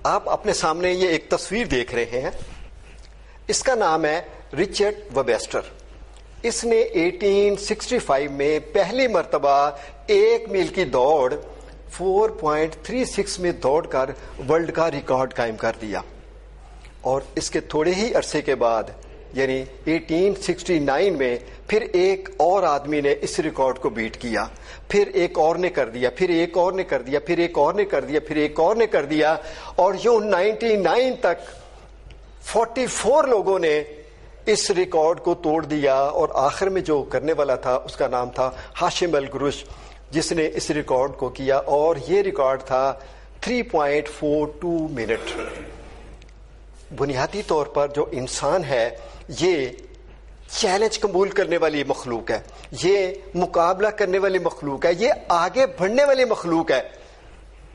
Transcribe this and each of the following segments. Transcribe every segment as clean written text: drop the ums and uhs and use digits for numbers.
آپ اپنے سامنے یہ ایک تصویر دیکھ رہے ہیں. اس کا نام ہے رچرڈ ویبسٹر. اس نے 1865 میں پہلی مرتبہ 1 میل کی دوڑ 4.36 میں دوڑ کر ورلڈ کا ریکارڈ قائم کر دیا. اور اس کے تھوڑے ہی عرصے کے بعد یعنی 1869 میں پھر ایک اور آدمی نے اس ریکارڈ کو بیٹ کیا. پھر ایک اور نے کر دیا, پھر ایک اور نے کر دیا, پھر ایک اور نے کر دیا, پھر ایک اور نے کر دیا, اور یوں 99 تک 44 لوگوں نے اس ریکارڈ کو توڑ دیا. اور آخر میں جو کرنے والا تھا اس کا نام تھا ہاشم الگروش, جس نے اس ریکارڈ کو کیا, اور یہ ریکارڈ تھا 3.42 منٹ. بنیادی طور پر جو انسان ہے یہ چیلنج قبول کرنے والی مخلوق ہے, یہ مقابلہ کرنے والی مخلوق ہے, یہ آگے بڑھنے والی مخلوق ہے.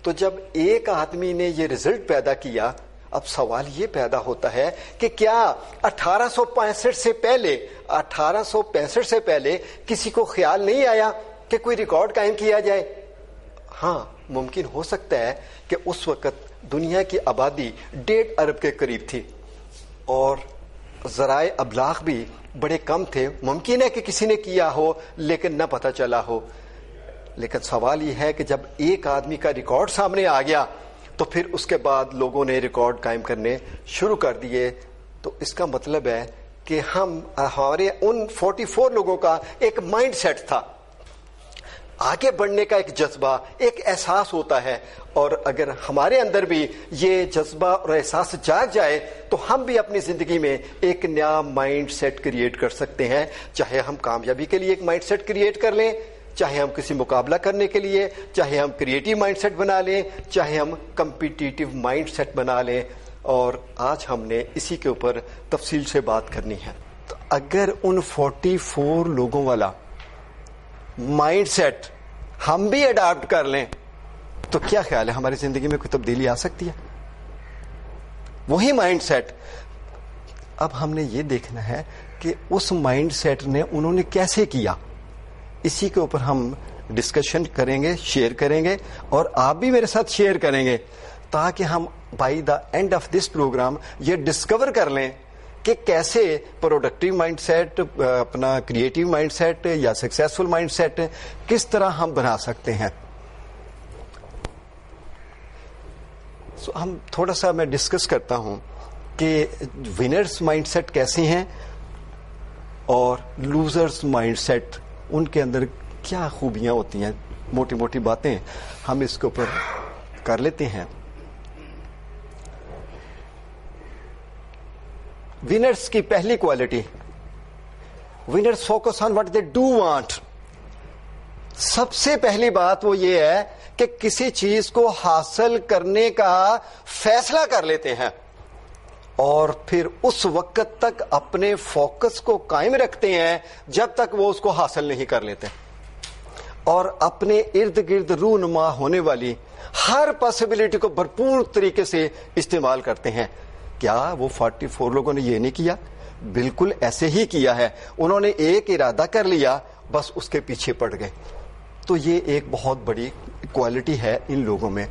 تو جب ایک آدمی نے یہ رزلٹ پیدا کیا, اب سوال یہ پیدا ہوتا ہے کہ کیا 1865 سے پہلے کسی کو خیال نہیں آیا کہ کوئی ریکارڈ قائم کیا جائے؟ ہاں, ممکن ہو سکتا ہے کہ اس وقت دنیا کی آبادی 1.5 ارب کے قریب تھی اور ذرائع ابلاغ بھی بڑے کم تھے. ممکن ہے کہ کسی نے کیا ہو لیکن نہ پتہ چلا ہو. لیکن سوال یہ ہے کہ جب ایک آدمی کا ریکارڈ سامنے آ گیا تو پھر اس کے بعد لوگوں نے ریکارڈ قائم کرنے شروع کر دیے. تو اس کا مطلب ہے کہ ہمارے ان 44 لوگوں کا ایک مائنڈ سیٹ تھا, آگے بڑھنے کا ایک جذبہ, ایک احساس ہوتا ہے. اور اگر ہمارے اندر بھی یہ جذبہ اور احساس جاگ جائے تو ہم بھی اپنی زندگی میں ایک نیا مائنڈ سیٹ کریٹ کر سکتے ہیں. چاہے ہم کامیابی کے لیے ایک مائنڈ سیٹ کریٹ کر لیں, چاہے ہم کسی مقابلہ کرنے کے لیے, چاہے ہم کریٹیو مائنڈ سیٹ بنا لیں, چاہے ہم کمپیٹیٹیو مائنڈ سیٹ بنا لیں. اور آج ہم نے اسی کے اوپر تفصیل سے بات کرنی ہے. تو اگر ان 44 لوگوں والا مائنڈ سیٹ ہم بھی اڈاپٹ کر لیں تو کیا خیال ہے ہماری زندگی میں کوئی تبدیلی آ سکتی ہے؟ وہی مائنڈ سیٹ. اب ہم نے یہ دیکھنا ہے کہ اس مائنڈ سیٹ نے انہوں نے کیسے کیا. اسی کے اوپر ہم ڈسکشن کریں گے, شیئر کریں گے, اور آپ بھی میرے ساتھ شیئر کریں گے تاکہ ہم by the end of this programme یہ ڈسکور کر لیں کہ کیسے پروڈکٹیو مائنڈ سیٹ, اپنا کریٹیو مائنڈ سیٹ یا سکسیسفل مائنڈ سیٹ کس طرح ہم بنا سکتے ہیں. ہم تھوڑا سا میں ڈسکس کرتا ہوں کہ ونرز مائنڈ سیٹ کیسے ہیں اور لوزرز مائنڈ سیٹ ان کے اندر کیا خوبیاں ہوتی ہیں. موٹی موٹی باتیں ہم اس کے اوپر کر لیتے ہیں. ونرز کی پہلی quality, winners focus on what they do want. سب سے پہلی بات وہ یہ ہے کہ کسی چیز کو حاصل کرنے کا فیصلہ کر لیتے ہیں اور پھر اس وقت تک اپنے فوکس کو قائم رکھتے ہیں جب تک وہ اس کو حاصل نہیں کر لیتے, اور اپنے ارد گرد رونما ہونے والی ہر پاسبلٹی کو بھرپور طریقے سے استعمال کرتے ہیں. کیا وہ 44 لوگوں نے یہ نہیں کیا؟ بالکل ایسے ہی کیا ہے. انہوں نے ایک ارادہ کر لیا, بس اس کے پیچھے پڑ گئے. تو یہ ایک بہت بڑی کوالٹی ہے ان لوگوں میں.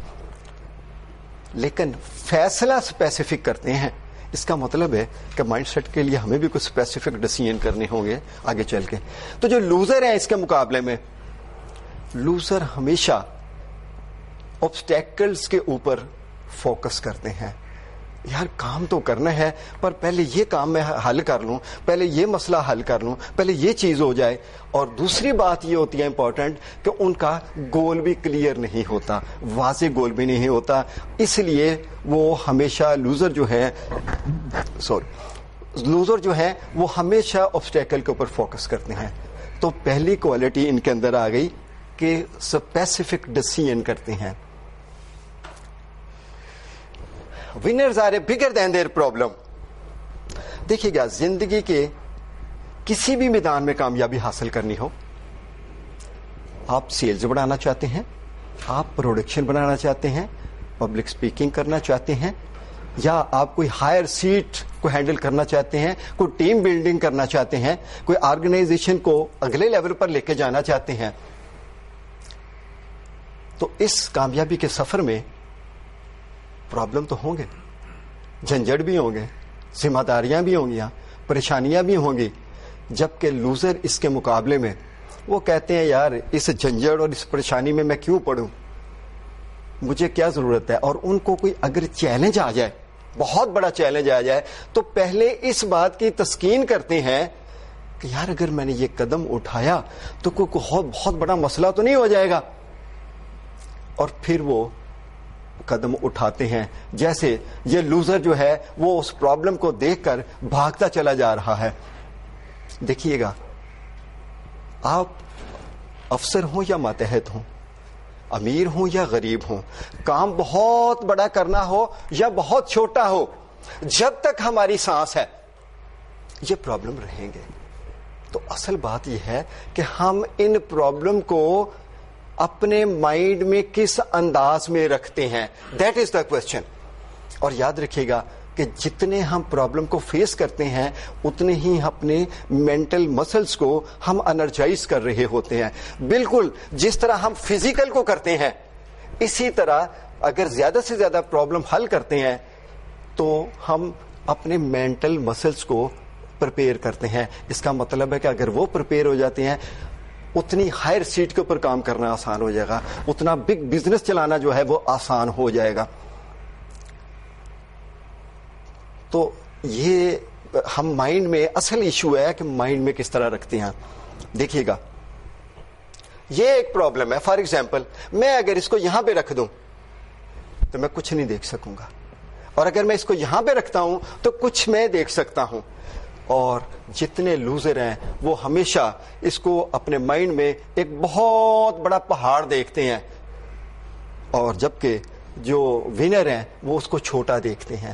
لیکن فیصلہ اسپیسیفک کرتے ہیں. اس کا مطلب ہے کہ مائنڈ سیٹ کے لیے ہمیں بھی کچھ اسپیسیفک ڈیسیژن کرنے ہوں گے آگے چل کے. تو جو لوزر ہیں اس کے مقابلے میں, لوزر ہمیشہ آبسٹیکلز کے اوپر فوکس کرتے ہیں. یار کام تو کرنا ہے پر پہلے یہ کام میں حل کر لوں, پہلے یہ مسئلہ حل کر لوں, پہلے یہ چیز ہو جائے. اور دوسری بات یہ ہوتی ہے امپورٹنٹ کہ ان کا گول بھی کلیئر نہیں ہوتا, واضح گول بھی نہیں ہوتا. اس لیے وہ ہمیشہ لوزر جو ہے وہ ہمیشہ آبسٹیکل کے اوپر فوکس کرتے ہیں. تو پہلی کوالٹی ان کے اندر آ گئی کہ اسپیسیفک ڈیسیژن کرتے ہیں. Winners are bigger than their problem. دیکھیے گا, زندگی کے کسی بھی میدان میں کامیابی حاصل کرنی ہو, آپ سیلز بڑھانا چاہتے ہیں, آپ پروڈکشن بنانا چاہتے ہیں, پبلک سپیکنگ کرنا چاہتے ہیں, یا آپ کوئی ہائر سیٹ کو ہینڈل کرنا چاہتے ہیں, کوئی ٹیم بلڈنگ کرنا چاہتے ہیں, کوئی آرگنائزیشن کو اگلے لیول پر لے کے جانا چاہتے ہیں, تو اس کامیابی کے سفر میں پرابلم تو ہوں گے, جھنجھٹ بھی ہوں گے, ذمہ داریاں بھی ہوں گی, پریشانیاں بھی ہوں گی, جبکہ لوزر اس کے مقابلے میں وہ کہتے ہیں یار اس جھنجھٹ اور اس پریشانی میں کیوں پڑوں, مجھے کیا ضرورت ہے. اور ان کو کوئی اگر چیلنج آ جائے, بہت بڑا چیلنج آ جائے, تو پہلے اس بات کی تسکین کرتے ہیں کہ یار اگر میں نے یہ قدم اٹھایا تو کوئی بہت بڑا مسئلہ تو نہیں ہو جائے گا, اور پھر وہ قدم اٹھاتے ہیں. جیسے یہ لوزر جو ہے وہ اس پرابلم کو دیکھ کر بھاگتا چلا جا رہا ہے. دیکھیے گا, آپ افسر ہوں یا ماتحت ہوں, امیر ہوں یا غریب ہوں, کام بہت بڑا کرنا ہو یا بہت چھوٹا ہو, جب تک ہماری سانس ہے یہ پرابلم رہیں گے. تو اصل بات یہ ہے کہ ہم ان پرابلم کو اپنے مائنڈ میں کس انداز میں رکھتے ہیں, دیٹ از دا کوشچن. اور یاد رکھیے گا کہ جتنے ہم پرابلم کو فیس کرتے ہیں اتنے ہی اپنے مینٹل مسلز کو ہم انرجائز کر رہے ہوتے ہیں. بالکل جس طرح ہم فزیکل کو کرتے ہیں, اسی طرح اگر زیادہ سے زیادہ پرابلم حل کرتے ہیں تو ہم اپنے مینٹل مسلز کو پریپیئر کرتے ہیں. اس کا مطلب ہے کہ اگر وہ پریپیئر ہو جاتے ہیں اتنی ہائر سیٹ کے اوپر کام کرنا آسان ہو جائے گا, اتنا بگ بزنس چلانا جو ہے وہ آسان ہو جائے گا. تو یہ ہم مائنڈ میں اصل ایشو ہے کہ مائنڈ میں کس طرح رکھتے ہیں. دیکھیے گا, یہ ایک پرابلم ہے. فار ایگزامپل میں اگر اس کو یہاں پہ رکھ دوں تو میں کچھ نہیں دیکھ سکوں گا, اور اگر میں اس کو یہاں پہ رکھتا ہوں تو کچھ میں دیکھ سکتا ہوں. اور جتنے لوزر ہیں وہ ہمیشہ اس کو اپنے مائنڈ میں ایک بہت بڑا پہاڑ دیکھتے ہیں, اور جبکہ جو ونر ہیں وہ اس کو چھوٹا دیکھتے ہیں.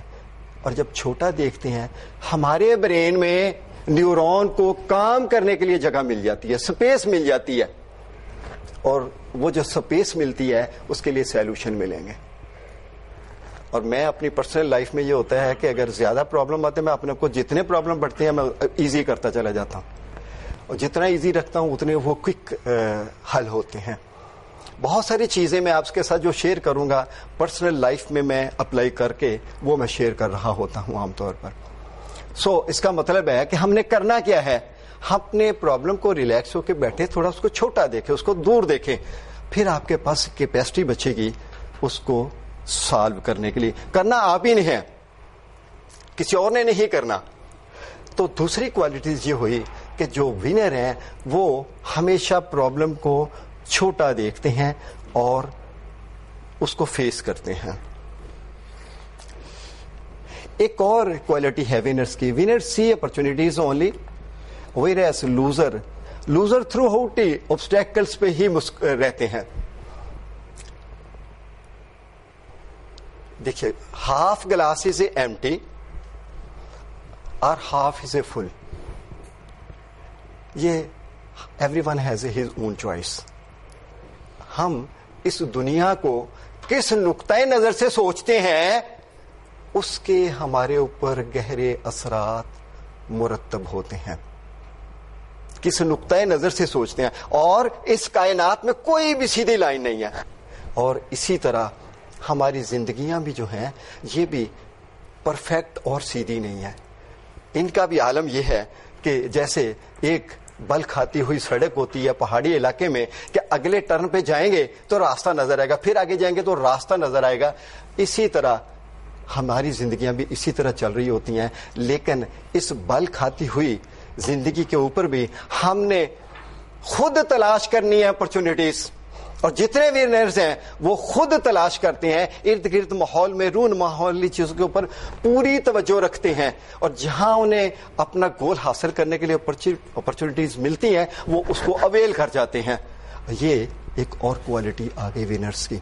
اور جب چھوٹا دیکھتے ہیں ہمارے برین میں نیورون کو کام کرنے کے لیے جگہ مل جاتی ہے, سپیس مل جاتی ہے, اور وہ جو سپیس ملتی ہے اس کے لیے سولوشن ملیں گے. اور میں اپنی پرسنل لائف میں یہ ہوتا ہے کہ اگر زیادہ پرابلم آتے ہیں میں اپنے کو جتنے پرابلم بڑھتے ہیں میں ایزی کرتا چلا جاتا ہوں, اور جتنا ایزی رکھتا ہوں اتنے وہ کوئک حل ہوتے ہیں. بہت ساری چیزیں میں آپ کے ساتھ جو شیئر کروں گا پرسنل لائف میں اپلائی کر کے وہ میں شیئر کر رہا ہوتا ہوں عام طور پر. سو اس کا مطلب ہے کہ ہم نے کرنا کیا ہے, ہم اپنے پرابلم کو ریلیکس ہو کے بیٹھے, تھوڑا اس کو چھوٹا دیکھیں, اس کو دور دیکھیں, پھر آپ کے پاس کیپیسٹی بچے گی اس کو سالو کرنے کے لیے. کرنا آپ ہی نہیں ہے, کسی اور نے نہیں کرنا. تو دوسری کوالٹیز یہ ہوئی کہ جو ونر ہیں وہ ہمیشہ پرابلم کو چھوٹا دیکھتے ہیں اور اس کو فیس کرتے ہیں. ایک اور کوالٹی ہے ونرز کی, winners see opportunities only, whereas loser throw out obstacles پہ ہی رہتے ہیں. دیکھیے, half glass is a empty اور ہاف از اے فل, یہ every one has a his own choice. ہم اس دنیا کو کس نقطۂ نظر سے سوچتے ہیں اس کے ہمارے اوپر گہرے اثرات مرتب ہوتے ہیں. کس نقطۂ نظر سے سوچتے ہیں, اور اس کائنات میں کوئی بھی سیدھی لائن نہیں ہے. اور اسی طرح ہماری زندگیاں بھی جو ہیں یہ بھی پرفیکٹ اور سیدھی نہیں ہے. ان کا بھی عالم یہ ہے کہ جیسے ایک بل کھاتی ہوئی سڑک ہوتی ہے پہاڑی علاقے میں کہ اگلے ٹرن پہ جائیں گے تو راستہ نظر آئے گا, پھر آگے جائیں گے تو راستہ نظر آئے گا. اسی طرح ہماری زندگیاں بھی اسی طرح چل رہی ہوتی ہیں, لیکن اس بل کھاتی ہوئی زندگی کے اوپر بھی ہم نے خود تلاش کرنی ہے اپرچونٹیز. اور جتنے ونرز ہیں وہ خود تلاش کرتے ہیں, ارد گرد ماحول میں رون ماحولی چیزوں کے اوپر پوری توجہ رکھتے ہیں, اور جہاں انہیں اپنا گول حاصل کرنے کے لیے اپرچونٹیز ملتی ہیں وہ اس کو اویل کر جاتے ہیں. یہ ایک اور کوالٹی آ گئی ونرز کی.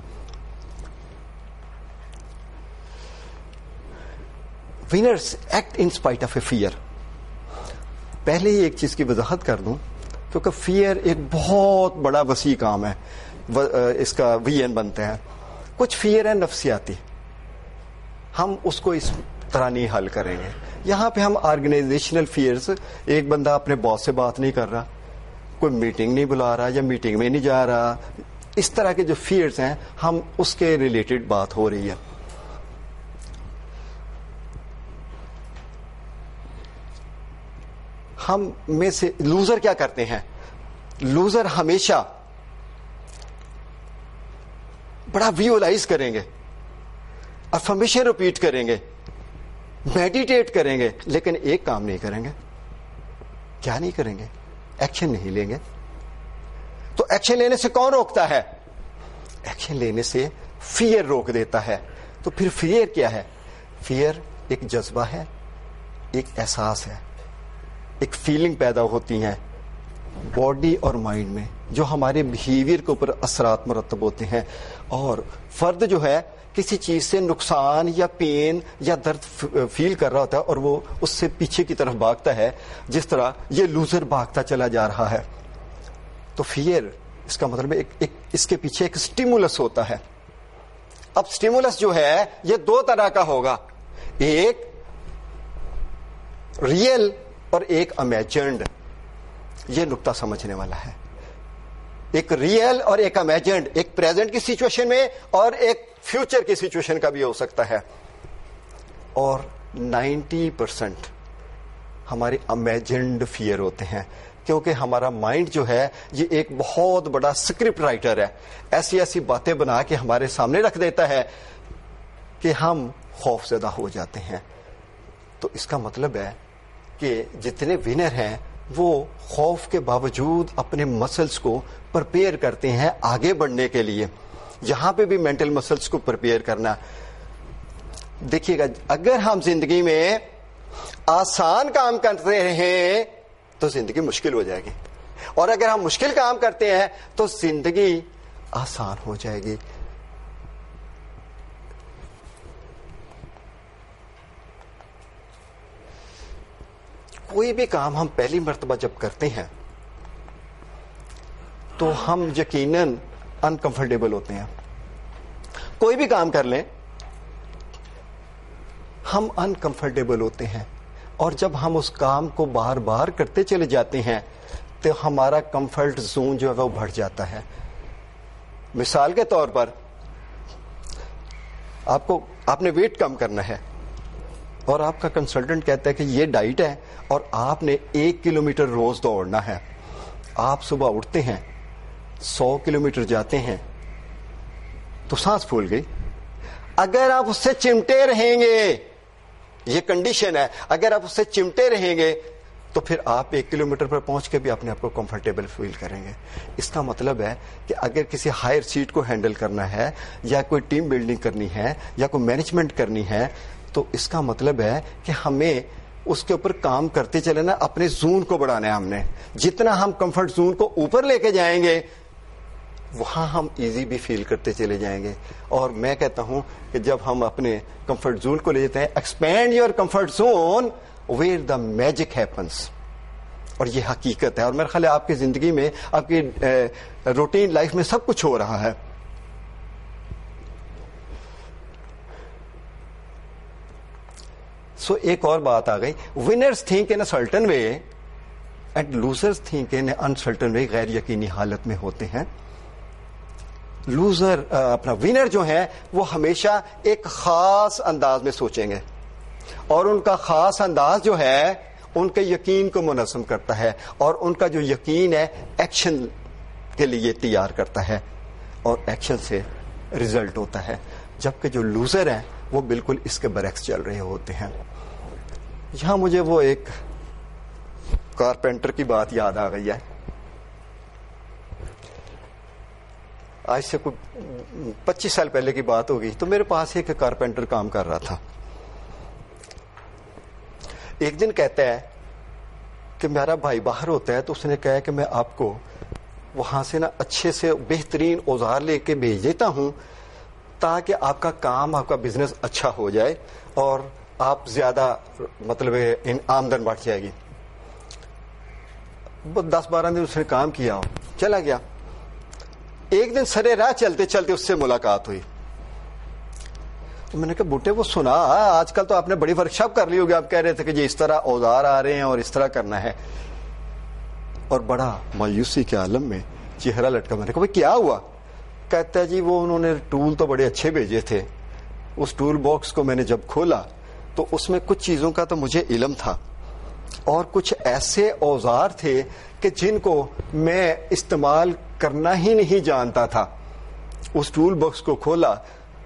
Winners act in spite of a fear. پہلے ہی ایک چیز کی وضاحت کر دوں, کیونکہ فیئر ایک بہت بڑا وسیع کام ہے, اس کا وی این بنتا ہے. کچھ فیئر ہے نفسیاتی, ہم اس کو اس طرح نہیں حل کریں گے. یہاں پہ ہم آرگنائزیشنل فیئرز, ایک بندہ اپنے باس سے بات نہیں کر رہا, کوئی میٹنگ نہیں بلا رہا یا میٹنگ میں نہیں جا رہا, اس طرح کے جو فیئرز ہیں ہم اس کے ریلیٹڈ بات ہو رہی ہے. ہم میں سے لوزر کیا کرتے ہیں؟ لوزر ہمیشہ بڑا ویژوائز کریں گے، افرمیشن ریپیٹ کریں گے، میڈیٹیٹ کریں گے، لیکن ایک کام نہیں کریں گے. کیا نہیں کریں گے؟ ایکشن نہیں لیں گے. تو ایکشن لینے سے کون روکتا ہے؟ ایکشن لینے سے فیئر روک دیتا ہے. تو پھر فیئر کیا ہے؟ فیئر ایک جذبہ ہے، ایک احساس ہے، ایک فیلنگ پیدا ہوتی ہیں باڈی اور مائنڈ میں، جو ہمارے بیہیویئر کے اوپر اثرات مرتب ہوتے ہیں. اور فرد جو ہے کسی چیز سے نقصان یا پین یا درد فیل کر رہا ہوتا ہے اور وہ اس سے پیچھے کی طرف بھاگتا ہے، جس طرح یہ لوزر بھاگتا چلا جا رہا ہے. تو فیئر اس کا مطلب ایک اس کے پیچھے ایک سٹیمولس ہوتا ہے. اب سٹیمولس جو ہے یہ دو طرح کا ہوگا، ایک ریئل اور ایک امیجنڈ. یہ نقطہ سمجھنے والا ہے. ایک ریئل اور ایک امیجنڈ، ایک پریزنٹ کی سچویشن میں اور ایک فیوچر کی سچویشن کا بھی ہو سکتا ہے. اور 90% ہمارے امیجنڈ فیئر ہوتے ہیں، کیونکہ ہمارا مائنڈ جو ہے یہ ایک بہت بڑا اسکرپٹ رائٹر ہے. ایسی ایسی باتیں بنا کے ہمارے سامنے رکھ دیتا ہے کہ ہم خوف زدہ ہو جاتے ہیں. تو اس کا مطلب ہے کہ جتنے ونر ہیں وہ خوف کے باوجود اپنے مسلز کو پرپیئر کرتے ہیں آگے بڑھنے کے لیے. یہاں پہ بھی مینٹل مسلز کو پرپیئر کرنا. دیکھیے گا، اگر ہم زندگی میں آسان کام کرتے رہیں تو زندگی مشکل ہو جائے گی، اور اگر ہم مشکل کام کرتے ہیں تو زندگی آسان ہو جائے گی. کوئی بھی کام ہم پہلی مرتبہ جب کرتے ہیں تو ہم یقیناً انکمفرٹیبل ہوتے ہیں. کوئی بھی کام کر لیں ہم انکمفرٹیبل ہوتے ہیں، اور جب ہم اس کام کو بار بار کرتے چلے جاتے ہیں تو ہمارا کمفرٹ زون جو ہے وہ بڑھ جاتا ہے. مثال کے طور پر آپ نے ویٹ کم کرنا ہے اور آپ کا کنسلٹنٹ کہتا ہے کہ یہ ڈائٹ ہے اور آپ نے 1 کلومیٹر روز دوڑنا ہے. آپ صبح اٹھتے ہیں 100 کلومیٹر جاتے ہیں تو سانس پھول گئی. اگر آپ اس سے چمٹے رہیں گے، یہ کنڈیشن ہے، اگر آپ اس سے چمٹے رہیں گے تو پھر آپ 1 کلومیٹر پر پہنچ کے بھی اپنے آپ کو کمفرٹیبل فیل کریں گے. اس کا مطلب ہے کہ اگر کسی ہائر سیٹ کو ہینڈل کرنا ہے یا کوئی ٹیم بلڈنگ کرنی ہے یا کوئی مینجمنٹ کرنی ہے تو اس کا مطلب ہے کہ ہمیں اس کے اوپر کام کرتے چلے نا، اپنے زون کو بڑھانا ہے. ہم نے جتنا ہم کمفرٹ زون کو اوپر لے کے جائیں گے وہاں ہم ایزی بھی فیل کرتے چلے جائیں گے. اور میں کہتا ہوں کہ جب ہم اپنے کمفرٹ زون کو لے جاتے ہیں، expand your comfort zone where the magic happens. اور یہ حقیقت ہے، اور میرا خیال ہے آپ کی زندگی میں، آپ کی روٹین لائف میں سب کچھ ہو رہا ہے. ایک اور بات آ گئی، winners think in a certain way and losers think in a uncertain way. غیر یقینی حالت میں ہوتے ہیں. لوزر اپنا ونر جو ہے وہ ہمیشہ ایک خاص انداز میں سوچیں گے، اور ان کا خاص انداز جو ہے ان کے یقین کو منظم کرتا ہے، اور ان کا جو یقین ہے ایکشن کے لیے تیار کرتا ہے، اور ایکشن سے ریزلٹ ہوتا ہے. جبکہ جو لوزر ہیں وہ بالکل اس کے برعکس چل رہے ہوتے ہیں. یہاں مجھے وہ ایک کارپینٹر کی بات یاد آ گئی ہے. آج سے کوئی 25 سال پہلے کی بات ہوگی، تو میرے پاس ایک کارپینٹر کام کر رہا تھا. ایک دن کہتا ہے کہ میرا بھائی باہر ہوتا ہے، تو اس نے کہا کہ میں آپ کو وہاں سے نا اچھے سے بہترین اوزار لے کے بھیج دیتا ہوں تاکہ آپ کا کام، آپ کا بزنس اچھا ہو جائے اور آپ زیادہ مطلب آمدن بڑھ جائے گی. 10-12 دن اس نے کام کیا، چلا گیا. ایک دن سرے راہ چلتے چلتے اس سے ملاقات ہوئی. تو میں نے کہا بوٹے وہ سنا آج کل تو آپ نے بڑی ورکشاپ کر لی ہوگی، آپ کہہ رہے تھے کہ جی اس طرح اوزار آ رہے ہیں اور اس طرح کرنا ہے. اور بڑا مایوسی کے عالم میں چہرہ لٹکا. میں نے کہا بھائی کیا ہوا؟ کہتا ہے جی وہ انہوں نے ٹول تو بڑے اچھے بھیجے تھے، اس ٹول باکس کو میں نے جب کھولا تو اس میں کچھ چیزوں کا تو مجھے علم تھا، اور کچھ ایسے اوزار تھے کہ جن کو میں استعمال کرنا ہی نہیں جانتا تھا. اس ٹول باکس کو کھولا,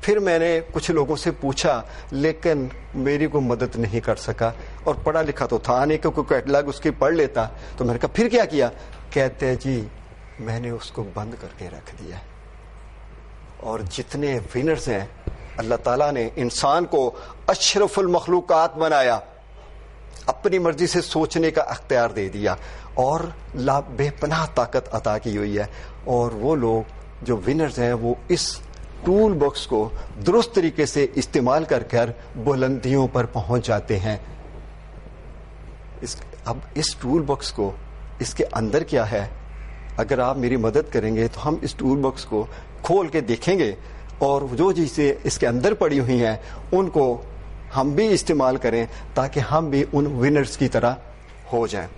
پھر میں نے کچھ لوگوں سے پوچھا, لیکن میری کوئی مدد نہیں کر سکا, اور پڑھا لکھا تو تھا نہیں کہ کوئی کیٹلاگ اس کی پڑھ لیتا. تو میں نے کہا پھر کیا کیا؟ کہتے جی میں نے اس کو بند کر کے رکھ دیا. اور جتنے ونرز ہیں, اللہ تعالیٰ نے انسان کو اشرف المخلوقات بنایا, اپنی مرضی سے سوچنے کا اختیار دے دیا, اور بے پناہ طاقت عطا کی ہوئی ہے. اور وہ لوگ جو ونرز ہیں وہ اس ٹول باکس کو درست طریقے سے استعمال کر کر بلندیوں پر پہنچ جاتے ہیں. اب اس ٹول باکس کو, اس کے اندر کیا ہے, اگر آپ میری مدد کریں گے تو ہم اس ٹول باکس کو کھول کے دیکھیں گے, اور جو چیزیں اس کے اندر پڑی ہوئی ہیں ان کو ہم بھی استعمال کریں تاکہ ہم بھی ان ونرز کی طرح ہو جائیں.